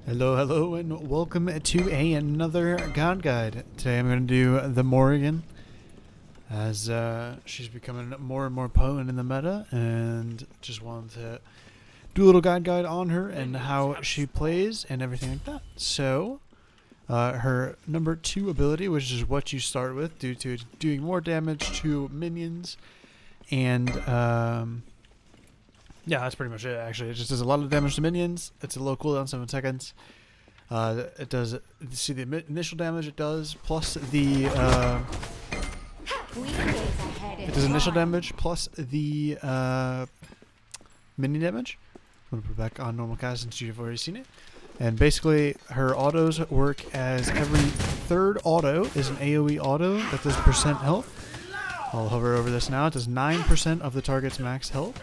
Hello, hello, and welcome to another God Guide. Today I'm going to do the Morrigan, as she's becoming more and more potent in the meta, and just wanted to do a little God Guide on her and how she plays and everything like that. So, her number 2 ability, which is what you start with, due to doing more damage to minions, and yeah, that's pretty much it, actually. It just does a lot of damage to minions. It's a low cooldown, 7 seconds. It does, see the initial damage it does, plus the, it does initial damage, plus the, minion damage. I'm going to put it back on normal cast since you've already seen it. And basically, her autos work as every third auto is an AoE auto that does percent health. I'll hover over this now. It does 9% of the target's max health.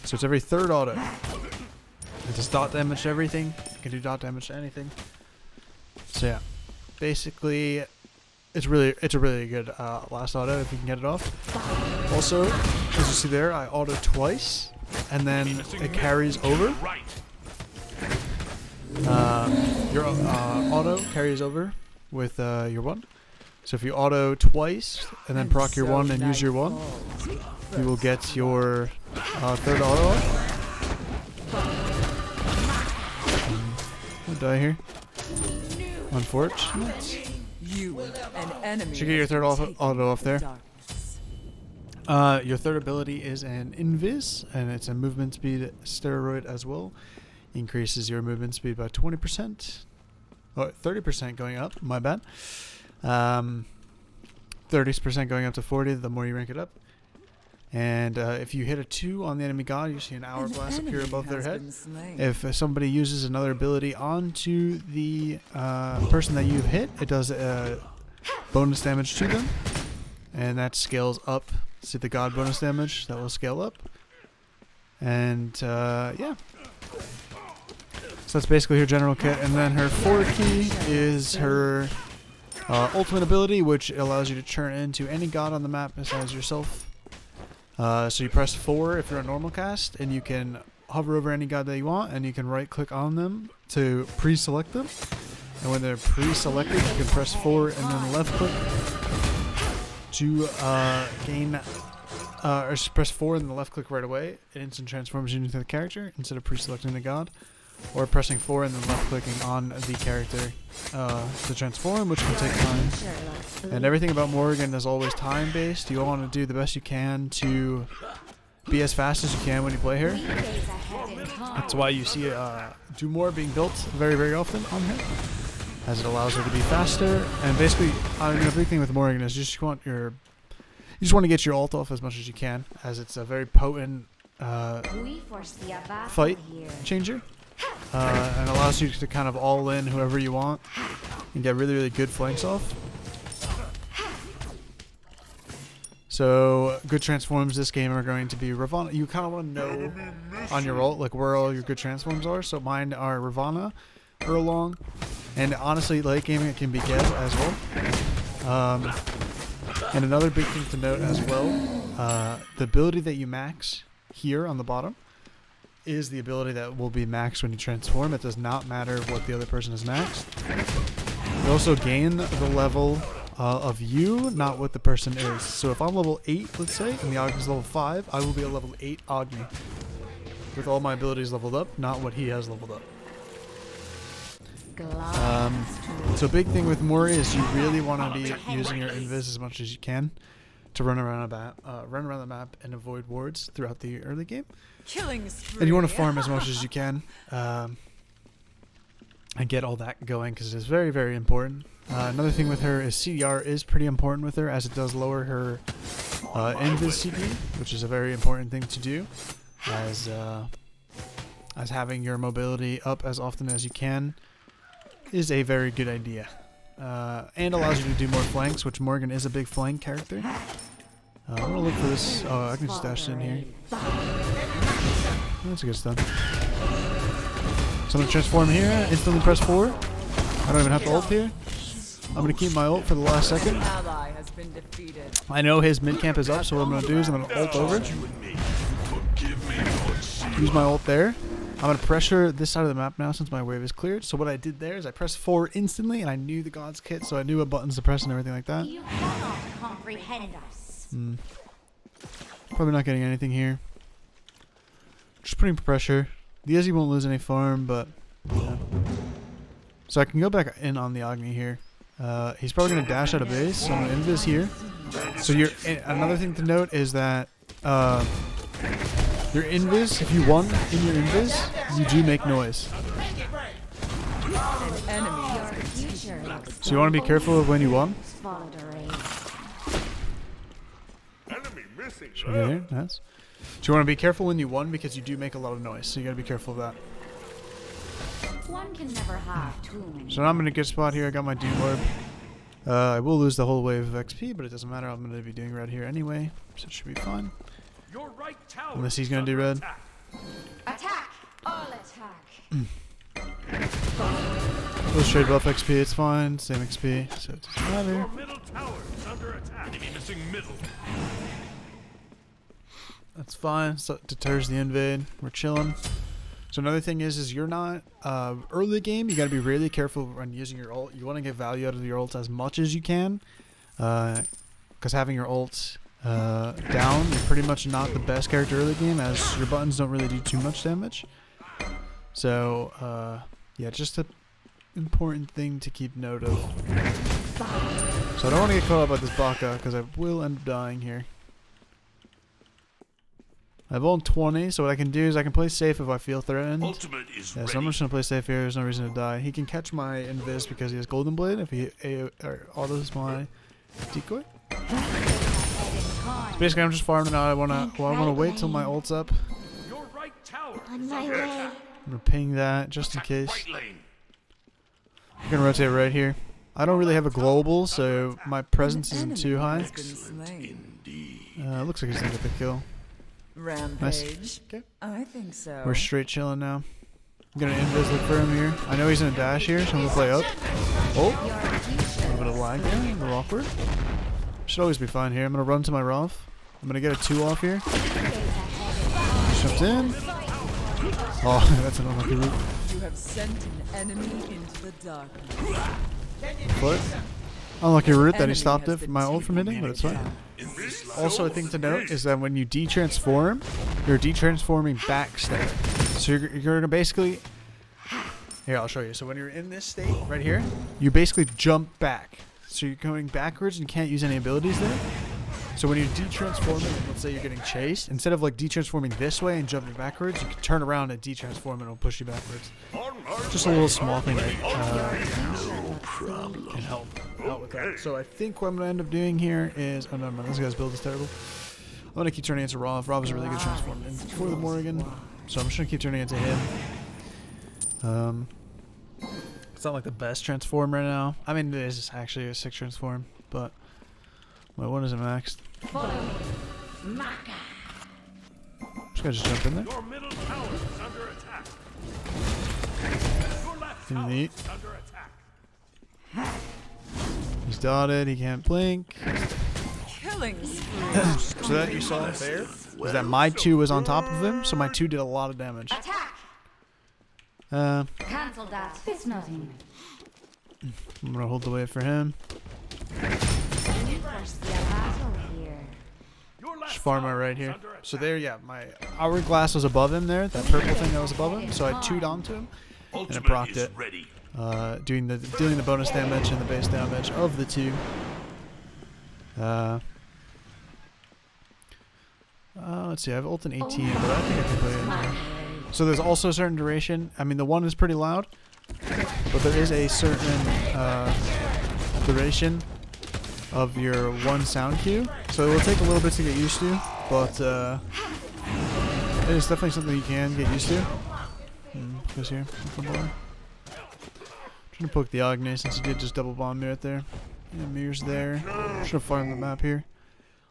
So it's every third auto. It does dot damage to everything. You can do dot damage to anything. So yeah, basically, it's a really good last auto if you can get it off. Also, as you see there, I auto twice, and then it carries over. Your auto carries over with your one. So if you auto twice and then proc your one and use your one, you will get your third auto off. I'll die here. Unfortunate. Should get your third auto off there. Your third ability is an Invis, and it's a movement speed steroid as well. Increases your movement speed by 20%. Oh, 30% going up, my bad. 30% going up to 40 the more you rank it up. And if you hit a 2 on the enemy god, you see an hourglass appear above their head. If somebody uses another ability onto the person that you've hit, it does bonus damage to them. And that scales up. See the god bonus damage? That will scale up. And yeah. So that's basically her general kit. And then her forward key is her ultimate ability, which allows you to turn into any god on the map besides yourself. So you press 4 if you're a normal cast, and you can hover over any god that you want, and you can right click on them to pre-select them. And when they're pre-selected, you can press 4 and then left click to gain, or just press 4 and then left click right away. It instant transforms you into the character instead of pre-selecting the god. Or pressing 4 and then left clicking on the character to transform, which can take time. And everything about Morrigan is always time based. You want to do the best you can to be as fast as you can when you play her. That's why you see do more being built very, very often on her, as it allows her to be faster. And basically, I mean, the big thing with Morrigan is you just want to get your ult off as much as you can, as it's a very potent fight changer. And allows you to kind of all in whoever you want and get really, really good flanks off. So good transforms this game are going to be Ravana. You kind of want to know on your ult like where all your good transforms are. So mine are Ravana, Erlong, and honestly late game it can be Geb as well. And another big thing to note as well, the ability that you max here on the bottom is the ability that will be maxed when you transform. It does not matter what the other person is maxed. You also gain the level of you, not what the person is. So if I'm level 8, let's say, and the Ogni is level 5, I will be a level 8 Ogni. With all my abilities leveled up, not what he has leveled up. So big thing with Mori is you really want to be using your invis as much as you can to run around the map and avoid wards throughout the early game. And you want to farm as much as you can and get all that going, because it's very, very important. Another thing with her is CDR is pretty important with her, as it does lower her invis CP, which is a very important thing to do, as having your mobility up as often as you can is a very good idea. And allows you to do more flanks, which Morrigan is a big flank character. I'm gonna look for this. Oh, I can just dash in here. That's a good stun. So I'm gonna transform here, instantly press 4. I don't even have to ult here. I'm gonna keep my ult for the last second. I know his mid camp is up, so what I'm gonna do is I'm gonna ult over. Use my ult there. I'm going to pressure this side of the map now since my wave is cleared. So what I did there is I pressed 4 instantly, and I knew the God's Kit, so I knew what buttons to press and everything like that. You cannot comprehend us. Probably not getting anything here. Just putting pressure. The Izzy won't lose any farm, but yeah. So I can go back in on the Agni here. He's probably going to dash out of base, so I'm going to invis here. So another thing to note is that your invis, if you won in your invis, you do make noise. So you want to be careful of when you won. Should we get here? Nice. So you want to be careful when you won because you do make a lot of noise, so you got to be careful of that. One can never have too many. So now I'm in a good spot here. I got my Doom Orb. I will lose the whole wave of XP, but it doesn't matter. I'm going to be doing red here anyway, so it should be fine. Your right tower Unless he's going to do red. Attack! All attack! We'll straight buff XP, it's fine. Same XP, so it doesn't matter. Your middle tower is under attack. Enemy missing middle. That's fine. So it deters the invade. We're chilling. So another thing is you're not early game. You got to be really careful when using your ult. You want to get value out of your ult as much as you can, because having your ult down, you're pretty much not the best character early game, as your buttons don't really do too much damage. So yeah, just an important thing to keep note of. So I don't want to get caught up by this Baka because I will end up dying here. I've on 20, so what I can do is I can play safe if I feel threatened. Ultimate is Yeah, ready. so I'm just gonna play safe here. There's no reason to die. He can catch my invis because he has Golden Blade if he autos my decoy. So basically, I'm just farming out. I wanna wait till my ult's up. Your right tower On is my under way. attack. I'm gonna ping that just in case. Right lane. I'm gonna rotate right here. I don't really have a global, so my presence isn't too high. Looks like he's gonna get the kill. Rampage. Nice. Okay. I think so. We're straight chilling now. I'm gonna invis look for him here. I know he's in a dash here, so I'm gonna play up. Oh, a little bit of lag there, a little awkward. Should always be fine here. I'm gonna run to my Rolf. I'm gonna get a 2 off here. Jumped in. Oh, that's an unlucky route. You have sent an enemy into the darkness. Foot. Unlucky route that he stopped it from my ult from hitting, but it's fine. Also, a thing to note is that when you detransform, you're detransforming backstep. So you're gonna basically. Here, I'll show you. So when you're in this state right here, you basically jump back. So you're going backwards and you can't use any abilities there. So when you're detransforming, let's say you're getting chased, instead of like detransforming this way and jumping backwards, you can turn around and detransform and it'll push you backwards. Just a little small thing that can help out with that. So I think what I'm going to end up doing here is, oh no, this guy's build is terrible. I'm going to keep turning into Rob. Rob is a really good transform for the Morrigan, so I'm just going to keep turning into him. It's not like the best transform right now. I mean, it is actually a 6 transform, but my 1 isn't maxed. Just gotta just jump in there. Your middle tower is under attack. Your left tower Neat. is under attack. He's dotted. He can't blink. Killing spree. So that you saw there was that my 2 was on top of him, so my 2 did a lot of damage. Attack! Cancel that. It's nothing. I'm gonna hold the wave for him. Your left Just farm tower out right is here. under attack. So there, yeah, my hourglass was above him there. That purple thing that was above him. So I 2'd onto him, and it Ultimate procced is it, ready. dealing the bonus damage and the base damage of the 2. Let's see. I have ult in 18, but I think I can play it in here. So there's also a certain duration. I mean, the 1 is pretty loud, but there is a certain duration of your 1 sound cue. So it will take a little bit to get used to, but it is definitely something you can get used to. Goes here. Trying to poke the Agni since he did just double bomb me right there. Yeah, Mir's there. Should have farmed the map here.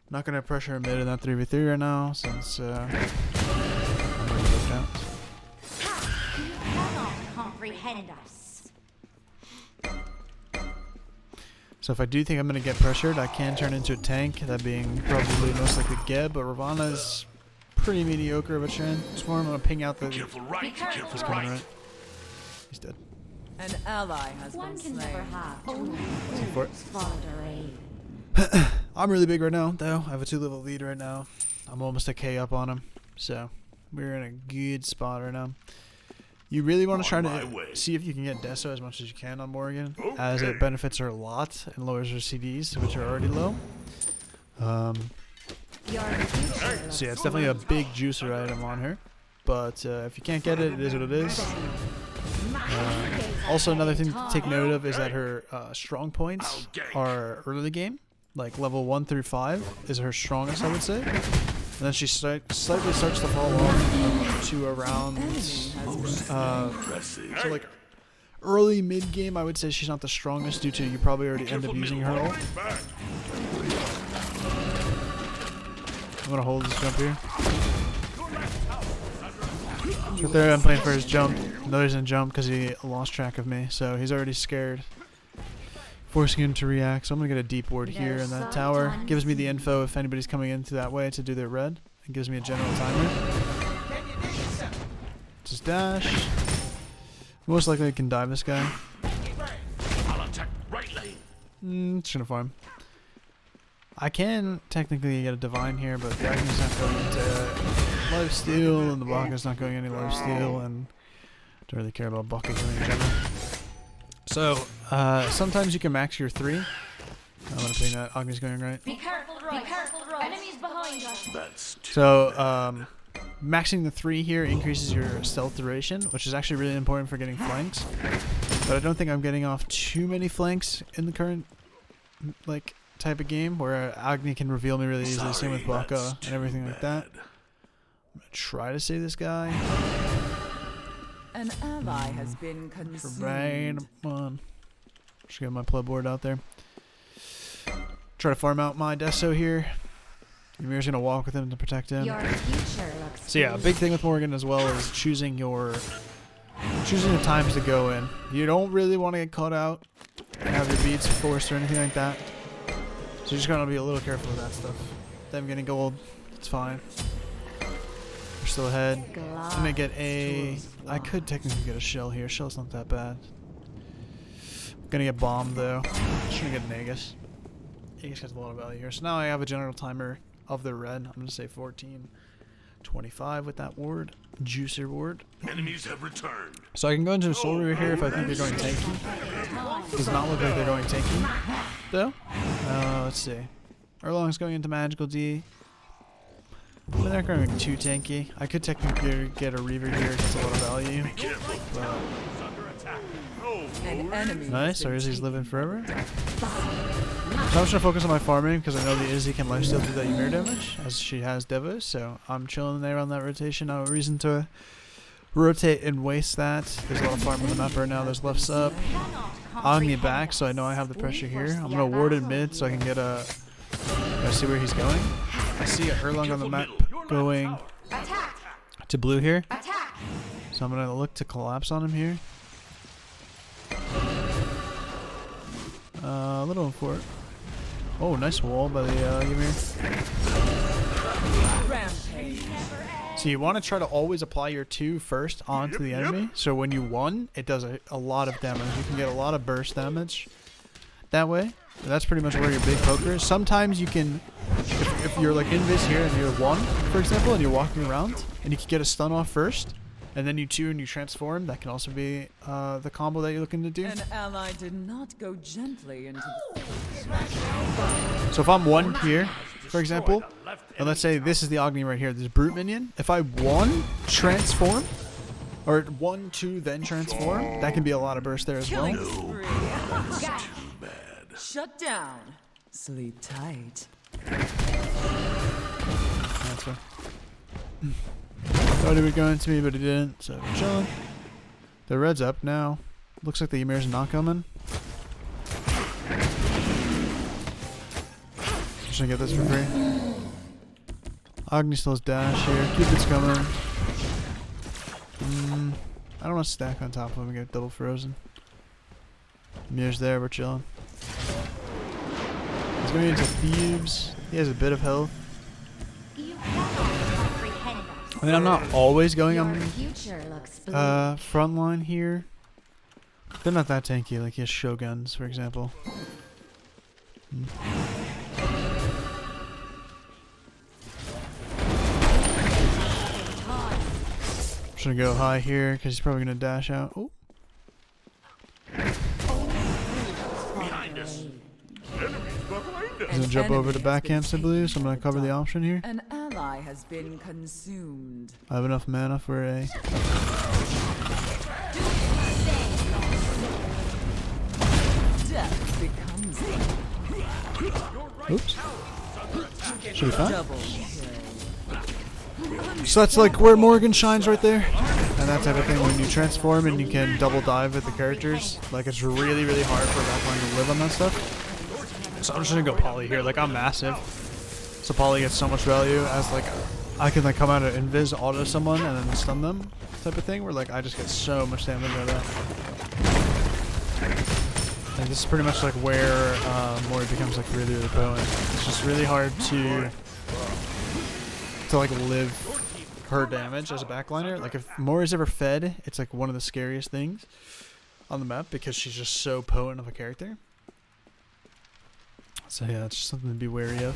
I'm not gonna pressure a mid in that 3v3 right now since I'm ready to look out. You cannot comprehend us. So if I do think I'm going to get pressured, I can turn into a tank, that being probably most likely Geb, but Ravana's pretty mediocre of a transform. I'm gonna ping out the. Careful right, careful He's coming right. right. He's dead. An ally has One been can never slain. have too See for it. many. I'm really big right now, though. I have a 2-level lead right now. I'm almost a K up on him, so we're in a good spot right now. You really want to try On my to way. see if you can get Deso as much as you can on Morrigan, as it benefits her a lot and lowers her CDs, which are already low. Your future So yeah, it's definitely a big juicer item on her. But if you can't get it, it is what it is. Also, another thing to take note of is that her strong points are early game. Like level 1 through 5 is her strongest, I would say. And then she slightly starts to fall off to around, so like early mid game, I would say she's not the strongest due to you probably already end up using her ult. I'm gonna hold this jump here. Right there, I'm playing for his jump. No, he doesn't jump because he lost track of me, so he's already scared. Forcing him to react, so I'm gonna get a deep ward here in that tower. Gives me the info if anybody's coming into that way to do their red. It gives me a general timer. Just dash. Most likely I can dive this guy. I'll attack right lane. Just gonna farm. I can technically get a divine here, but the Agni's not going into lifesteal, and the Baka's not going any lifesteal, and don't really care about Baka doing in general. So, sometimes you can max your 3. I'm gonna ping that. Agni's going right. Be careful, Roy. Be careful, Roy. Enemies behind us. That's too So, maxing the 3 here increases your stealth duration, which is actually really important for getting flanks. But I don't think I'm getting off too many flanks in the current, like, type of game where Agni can reveal me really easily. Same with Baka and everything like that. I'm gonna try to save this guy. An ally has been Right consumed. on. Just get my play board out there. Try to farm out my Deso here. Ymir's gonna walk with him to protect him. Your future looks So yeah, a big thing with Morrigan as well is choosing the times to go in. You don't really want to get caught out and have your beats forced or anything like that. So you're just gonna be a little careful with that stuff. Them getting gold, it's fine. We're still ahead. I'm gonna get a. I could technically get a shell here. Shell's not that bad. I'm gonna get bombed though. Just gonna get an Aegis. Aegis has a lot of value here. So now I have a general timer of the red. I'm gonna say 14:25 with that ward, juicer ward. enemies have returned. So I can go into a soul reaver here if I think they're going tanky. Does not look like they're going tanky though. Let's see. Erlong's going into magical D. But they're going too tanky. I could technically get a reaver here. It gets a lot of value. But Under attack. Oh, An enemy. nice. Our Izzy's living forever. So I'm just gonna focus on my farming because I know the Izzy can lifesteal through that Ymir damage as she has Devos. So I'm chilling there on that rotation. No reason to rotate and waste that. There's a lot of farm on the map right now. There's lefts up. Agni back, so I know I have the pressure here. I'm gonna ward in mid so I can get a. I see where he's going. I see Erlang on the map going attack. to blue here. Attack. So I'm gonna look to collapse on him here. A little for it. Oh, nice wall by the Ymir. Rampage. So you want to try to always apply your 2 first onto the enemy. So when you 1, it does a lot of damage. You can get a lot of burst damage that way. And that's pretty much where your big poker is. Sometimes you can, if you're like in this here and you're 1, for example, and you're walking around, and you can get a stun off first, and then you 2 and you transform. That can also be the combo that you're looking to do. An ally did not go gently into the So if I'm 1 here, for example, and let's say this is the Agni right here, this brute minion. If I 1 transform, or 1, 2, then transform, that can be a lot of burst there as well. spree. Shut down. Sleep tight. That's fair. Thought he would go into me, but he didn't, so we're chilling. The red's up now. Looks like the Ymir's not coming. Just gonna get this for free. Agni still has dash here. Cupid's coming. I don't want to stack on top of him and get double frozen. Ymir's there, we're chilling. He's going into Thieves. He has a bit of health. You cannot comprehend I mean, I'm not always going Your on future looks blue. front line here. They're not that tanky, like his Shoguns, for example. I'm just gonna go high here because he's probably gonna dash out. Oh, Behind us. Enemies behind us. he's gonna jump over to backcamps, I believe. So I'm gonna cover the option here. An ally has been consumed. I have enough mana for a. Death becomes Oops. Should be fine. double kill. So that's like where Morrigan shines right there. And that type of thing when you transform and you can double dive with the characters. Like it's really, really hard for a backline to live on that stuff. So I'm just gonna go poly here. Like I'm massive. So poly gets so much value as like I can like come out and invis auto someone and then stun them type of thing where like I just get so much damage out of that. And this is pretty much like where Mori becomes like really, really potent. It's just really hard to like live her damage as a backliner. Like if Mori's ever fed, it's like one of the scariest things on the map because she's just so potent of a character. So yeah, it's just something to be wary of.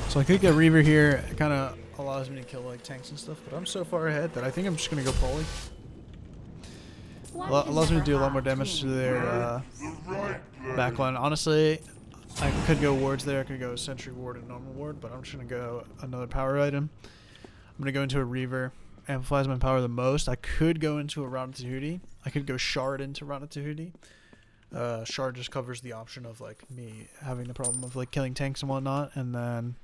So I could get Reaver here. It kind of allows me to kill like tanks and stuff, but I'm so far ahead that I think I'm just gonna go poly. Allows me to do a lot more damage to their backline. Honestly, I could go wards there. I could go sentry ward and normal ward, but I'm just gonna go another power item. I'm gonna go into a Reaver. Amplifies my power the most. I could go into a Rana Tahuti. I could go Shard into Rana Tahuti. Shard just covers the option of like me having the problem of like killing tanks and whatnot, and then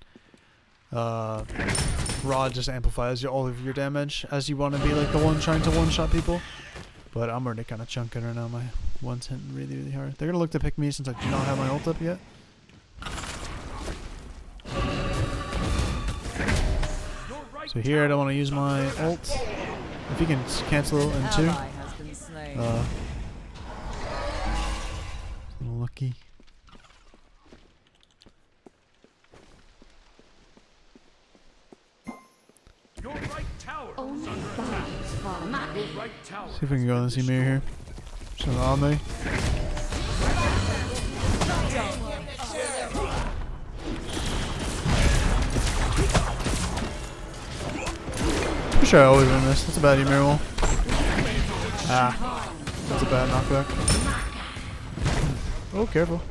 Rod just amplifies all of your damage as you want to be like the one trying to one-shot people. But I'm already kind of chunking right now. My one's hitting really, really hard. They're gonna look to pick me since I do not have my ult up yet. So here I don't want to use my ult. If you can cancel in two. Ally has been slain. A little lucky. Your right tower is Only under attack. bombs fall. Your right tower. See if we can go in this mirror here. So on me. Pretty sure I always win this. That's a bad email wall. Ah. That's a bad knockback. Oh, careful.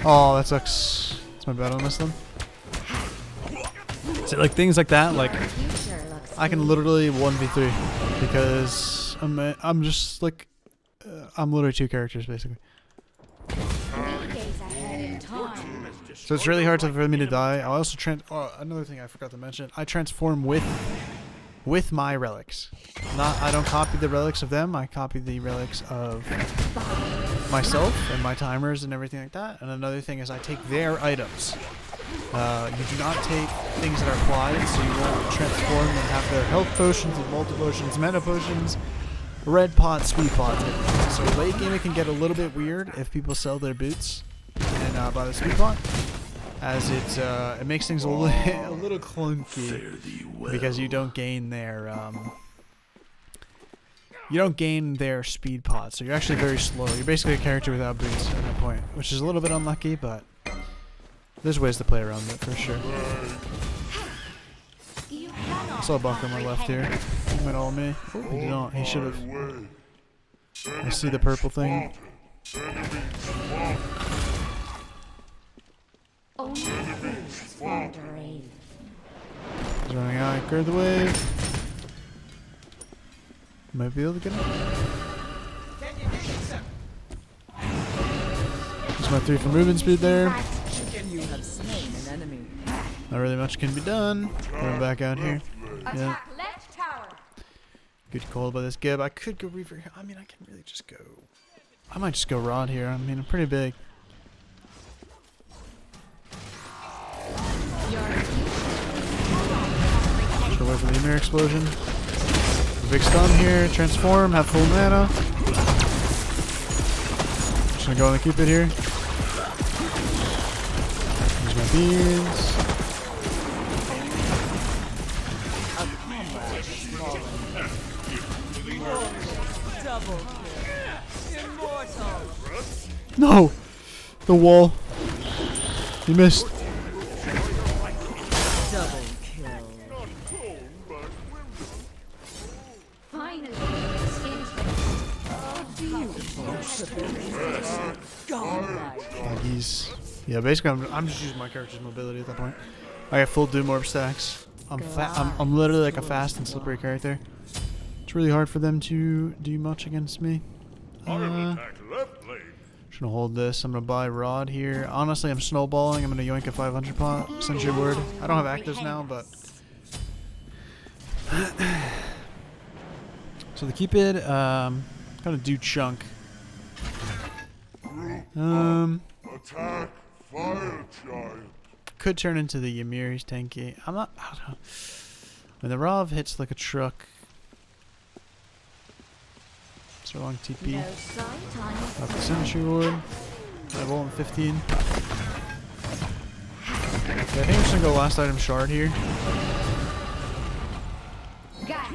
Oh, that sucks. That's my bad on this one. So like things like that, like I can literally 1v3 because I'm just like I'm literally two characters basically. So it's really hard for me to die. I also another thing I forgot to mention. I transform with my relics. I don't copy the relics of them. I copy the relics of myself and my timers and everything like that. And another thing is I take their items. You do not take things that are applied, so you won't transform and have their health potions and multi potions, mana potions, red pot, speed pots. So late game it can get a little bit weird if people sell their boots and buy the speed pot, as it makes things a little clunky because you don't gain their speed pot, so you're actually very slow. You're basically a character without boots at that point, which is a little bit unlucky, but there's ways to play around it for sure. I saw a bunker on my left here. He went all me. Oh, he did not. He should have. I see the purple thing. Only fools wandering. He's running out. I cleared the wave. Might be able to get him. There's my 3 for movement speed there. You have slain an enemy. Not really much can be done. Going back out here. Yeah. Left tower. Good call by this Gib. I could go Reaver here. I mean, I can really just go. I might just go Rod here. I mean, I'm pretty big. Just away from the Ymir explosion. A big stun here. Transform. Have full mana. Just gonna go on the Cupid here. Use my beans. Double kill. Immortal. No! The wall. You missed. Double kill. Finally, Buggies. Yeah, basically, I'm just using my character's mobility at that point. I got full Doom Orb stacks. I'm literally like a fast and slippery character. It's really hard for them to do much against me. Attack left blade. Just gonna hold this. I'm gonna buy Rod here. Honestly, I'm snowballing. I'm gonna yoink a 500 pot. Sentry Word. I don't have actives now, but. So the Cupid, gonna do chunk. Attack fire giant. Could turn into the Ymir. He's tanky. I don't know. When the Rav hits like a truck. So long TP. no sight on Got the Sentry Ward. I roll in 15. Yeah, I think I'm just gonna go last item shard here. Gash.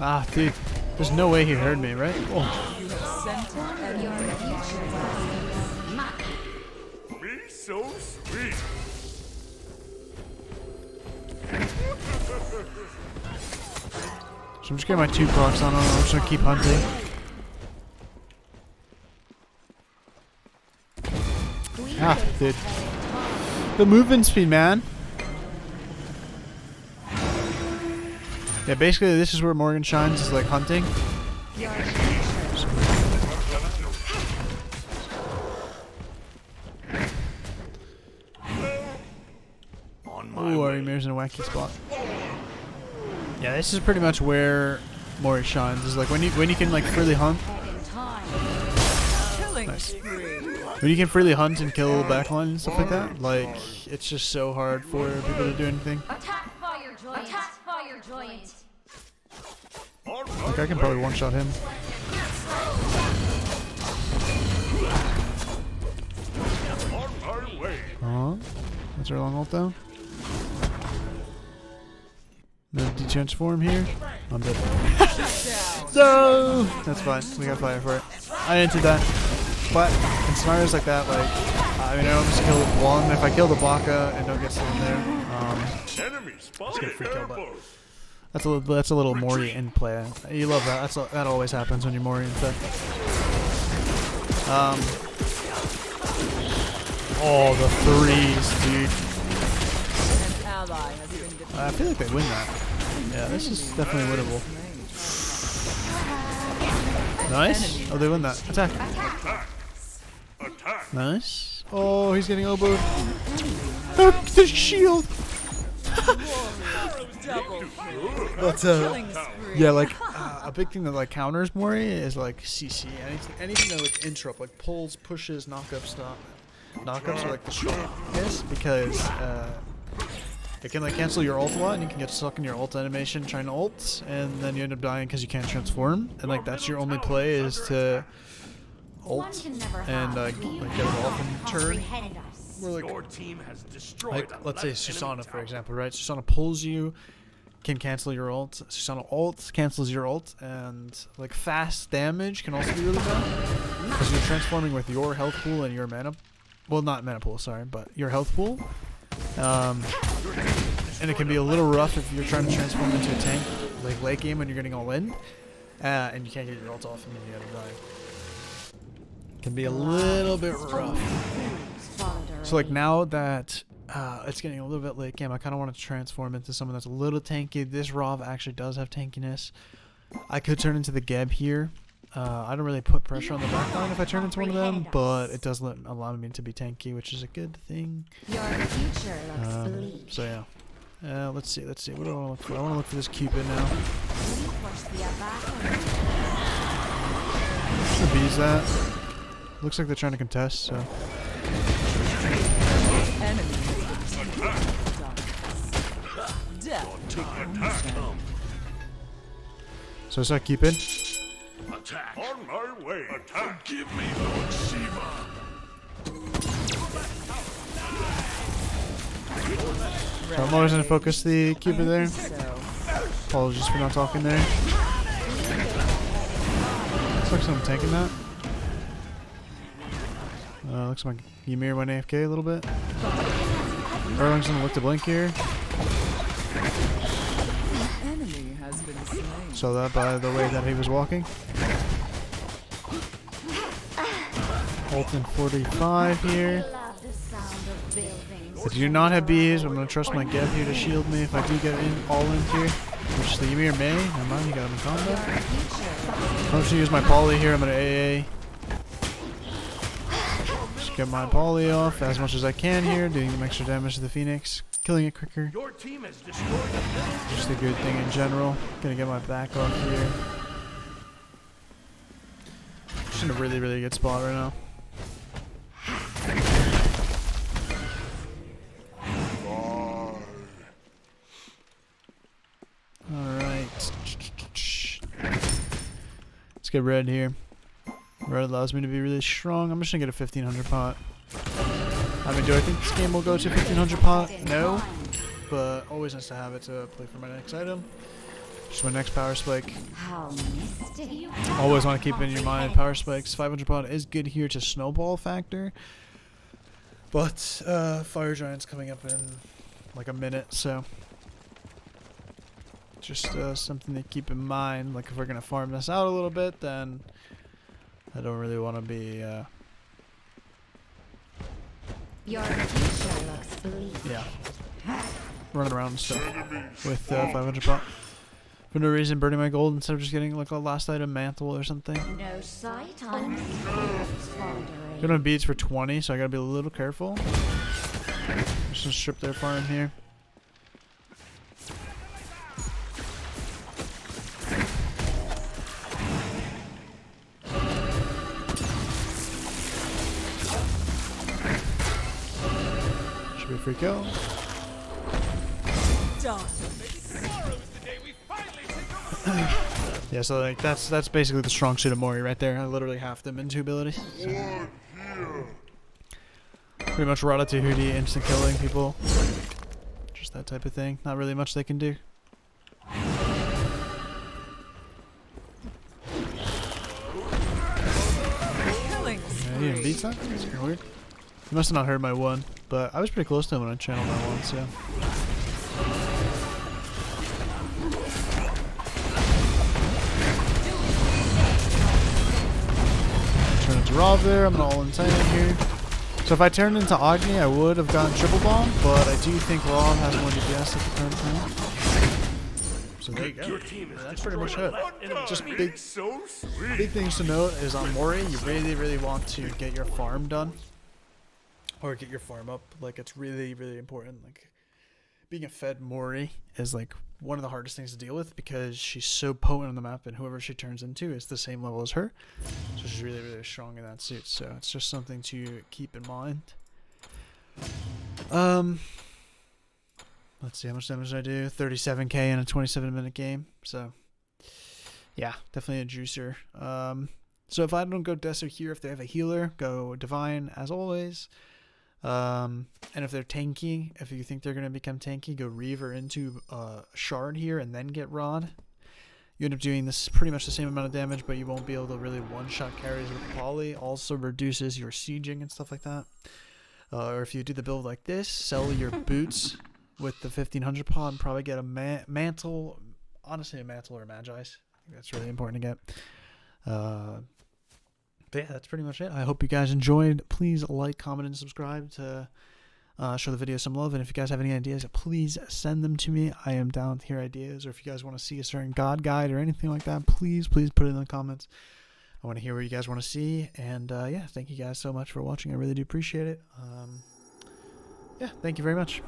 Ah, dude. There's no way he heard me, right? Oh. You have sent an Your enemy. future was mine. Me so sweet. So I'm just getting my 2 procs on him. I'm just gonna keep hunting. Ah, dude. The movement speed, man. Yeah, basically this is where Morrigan shines, is like hunting. Your future. On my Ooh, our way. Ymir's in a wacky spot. Yeah, this is pretty much where Mori shines. Is like when you can like freely hunt. Head in time. Killing Nice. spree. When you can freely hunt and kill backline and stuff like that, like it's just so hard for people to do anything. Attack fire joint. Attack fire joint. On Like my I can way. probably one-shot him. On my way. That's our long ult down. No de-transform here. I'm dead. No! That's fine. We got fire for it. I entered that. But in scenarios like that, like, I mean, I don't just kill one. If I kill the Baka and don't get someone there, Enemy spotted. get a free kill, but- airborne. that's a little Mori in play. You love that. That always happens when you're Mori in play. Oh, the threes, dude. An ally has been defeated. I feel like they win that. Yeah, this is definitely winnable. Nice. Oh, they win that. Attack. Attack. Attack. Nice. Oh, he's getting elbowed. Oh, the shield. Double kill. But Killing spree. yeah, like a big thing that like counters Mori is like CC. Anything that like interrupt, like pulls, pushes, knockups, stop. Knockups are like the strongest because it can like cancel your ult a lot, and you can get stuck in your ult animation trying to ult, and then you end up dying because you can't transform. And like that's your only play is to One ult can never and have like get it off and turn. comprehended us. Where like Your team has destroyed. like the let's say left enemy Susanna for tower. example, right? Susanna pulls you, can cancel your ult. Susanna ult cancels your ult, and like fast damage can also be really bad because you're transforming with your health pool and your mana. Well, not mana pool, sorry, but your health pool. And it can be a little rough if you're trying to transform into a tank, like late game when you're getting all in, and you can't get your ult off and then you end up dying. Can be a little bit rough. So like now that it's getting a little bit late game, I kind of want to transform into someone that's a little tanky. This Rav actually does have tankiness. I could turn into the Geb here. I don't really put pressure on the backline if I turn into one of them, but it does allow me to be tanky, which is a good thing. Your future looks bleak. So yeah. Let's see. What do I want to look for? I want to look for this Cupid now. We push the attack. Just gonna bees that. Looks like they're trying to contest, so. Enemy has been defeated. Death. Attack. So it's not Cupid. Attack. On my way. Attack. Give me Lord Shiva. So I'm always gonna focus the Cupid there. So, Apologies for not talking there. Looks like someone taking that. Looks like Ymir went AFK a little bit. Erling's gonna look to blink here. an enemy has been slain. Saw that by the way that he was walking. Ult in 45 here. Love the sound of buildings. I do not have bees. I'm gonna trust my Geb here to shield me if I do get in all in here. Which the Ymir may. Never mind, he got him in combat. I'm just gonna use my poly here. I'm gonna AA. Just get my poly off as much as I can here, doing some extra damage to the Phoenix, killing it quicker. Your team has destroyed a middle. Just a good thing in general. Gonna get my back off here. Just in a really, really good spot right now. Alright. Let's get red here. Red allows me to be really strong. I'm just gonna get a 1500 pot. I mean, do I think this game will go to 1500 pot? No. But always nice to have it to play for my next item. Just my next power spike. How mystic. Always want to keep in your mind power spikes. 500 pot is good here to snowball factor. But Fire Giant's coming up in like a minute, so just something to keep in mind. Like if we're gonna farm this out a little bit, then I don't really want to be Your future looks bleak. yeah, running around and stuff with 500 pot for no reason, burning my gold instead of just getting like a last item mantle or something. No sight on pondering. Gonna beats for 20, so I gotta be a little careful. Just gonna strip their farm here. Should be a free kill. Yeah, so like that's basically the strong suit of Mori right there. I literally halved them in 2 abilities. So. Pretty much Ratatouille, instant killing people. Just that type of thing. Not really much they can do. Killing Yeah, he even beats that? That's kinda weird. He must have not heard my one, but I was pretty close to him when I channeled my one, so. Turn into Rob there. I'm gonna all in Titan here. So if I turned into Agni, I would have gotten triple bomb, but I do think Rob has more DPS at the current time. So there you go. Your team has That's pretty much it. Just destroyed big, so sweet. big things to note is on Mori, you really, really want to get your farm done. Or get your farm up. Like, it's really, really important. Like, being a fed Mori is, like, one of the hardest things to deal with because she's so potent on the map and whoever she turns into is the same level as her. So she's really, really strong in that suit. So it's just something to keep in mind. Let's see, how much damage did I do? 37k in a 27-minute game. So, yeah, definitely a juicer. So if I don't go Desert here, if they have a healer, go Divine as always. And if they're tanky, if you think they're going to become tanky, go Reaver into Shard here and then get Rod. You end up doing this pretty much the same amount of damage, but you won't be able to really one-shot carries with Poly. Also reduces your sieging and stuff like that. Or if you do the build like this, sell your boots with the 1500 pod and probably get a mantle. Honestly, a mantle or a Magi. I think that's really important to get. But yeah, that's pretty much it. I hope you guys enjoyed. Please like, comment, and subscribe to show the video some love. And if you guys have any ideas, please send them to me. I am down to hear ideas. Or if you guys want to see a certain God guide or anything like that, please put it in the comments. I want to hear what you guys want to see. And yeah, thank you guys so much for watching. I really do appreciate it. Yeah, thank you very much.